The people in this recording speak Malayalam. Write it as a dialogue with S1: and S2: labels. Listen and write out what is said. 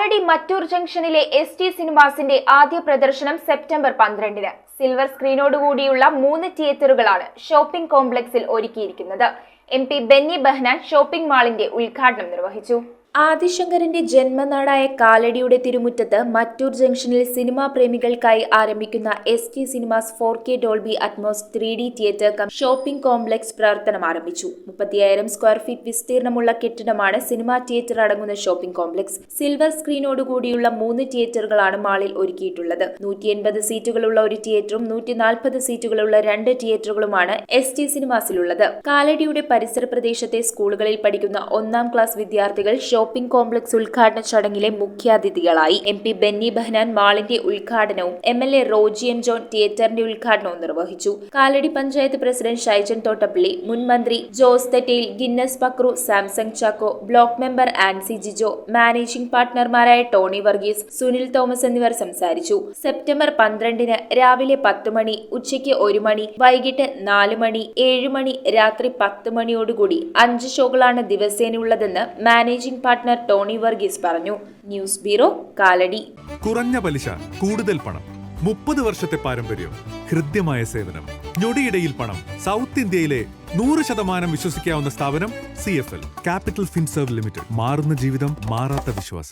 S1: കാലടി മറ്റൂർ ജംഗ്ഷനിലെ ST സിനിമാസിന്റെ ആദ്യ പ്രദർശനം സെപ്റ്റംബർ 12-ന്. സിൽവർ സ്ക്രീനോടുകൂടിയുള്ള 3 തിയേറ്ററുകളാണ് ഷോപ്പിംഗ് കോംപ്ലക്സിൽ ഒരുക്കിയിരിക്കുന്നത്. MP ബെന്നി ബെഹനാൻ ഷോപ്പിംഗ് മാളിന്റെ ഉദ്ഘാടനം നിർവഹിച്ചു. ആദിശങ്കരന്റെ ജന്മനാടായ കാലടിയുടെ തിരുമുറ്റത്ത് മറ്റൂർ ജംഗ്ഷനിൽ സിനിമാ പ്രേമികൾക്കായി ആരംഭിക്കുന്ന ST cinemas 4K Dolby Atmos 3D theatre cum shopping complex പ്രവർത്തനം ആരംഭിച്ചു. 35,000 സ്ക്വയർ ഫീറ്റ് വിസ്തീർണമുള്ള കെട്ടിടമാണ് സിനിമാ തിയേറ്റർ അടങ്ങുന്ന ഷോപ്പിംഗ് കോംപ്ലക്സ്. സിൽവർ സ്ക്രീനോടുകൂടിയുള്ള 3 തിയേറ്ററുകളാണ് മാളിൽ ഒരുക്കിയിട്ടുള്ളത്. 180 സീറ്റുകളുള്ള ഒരു തിയേറ്ററും 140 സീറ്റുകളുള്ള 2 തിയേറ്ററുകളുമാണ് ST സിനിമാസിലുള്ളത്. കാലടിയുടെ പരിസര പ്രദേശത്തെ സ്കൂളുകളിൽ പഠിക്കുന്ന 1ാം ക്ലാസ് വിദ്യാർത്ഥികൾ ഷോപ്പിംഗ് കോംപ്ലക്സ് ഉദ്ഘാടന ചടങ്ങിലെ മുഖ്യാതിഥികളായി. MP ബെന്നി ബെഹനാൻ മാളിന്റെ ഉദ്ഘാടനവും MLA റോജി M ജോൺ തിയേറ്ററിന്റെ ഉദ്ഘാടനവും നിർവഹിച്ചു. കാലടി പഞ്ചായത്ത് പ്രസിഡന്റ് ഷൈജൻ തോട്ടപ്പള്ളി, മുൻ മന്ത്രി Jose Thettayil, Guinness Pakru, Samson Chacko, block member Ancy Jijo, managing പാർട്ട്ണർമാരായ ടോണി വർഗീസ്, സുനിൽ തോമസ് എന്നിവർ സംസാരിച്ചു. സെപ്റ്റംബർ 12-ന് രാവിലെ 10 മണി, ഉച്ചയ്ക്ക് 1 മണി, വൈകിട്ട് 4 മണി, 7 മണി, രാത്രി 10 മണിയോടുകൂടി 5 ഷോകളാണ് ദിവസേനയുള്ളതെന്ന് മാനേജിംഗ് പാർട്ട്ണർ ടോണി വർഗീസ് പറഞ്ഞു. News bureau, Kalady.
S2: കുറഞ്ഞ പലിശ, കൂടുതൽ പണം, 30 വർഷത്തെ പാരമ്പര്യം, ഹൃദ്യമായ സേവനം, ഞൊടിയിടയിൽ പണം. സൗത്ത് ഇന്ത്യയിലെ 100% വിശ്വസിക്കാവുന്ന സ്ഥാപനം CFL ക്യാപിറ്റൽ ഫിൻസർവ് ലിമിറ്റഡ്. മാറുന്ന ജീവിതം, മാറാത്ത വിശ്വാസം.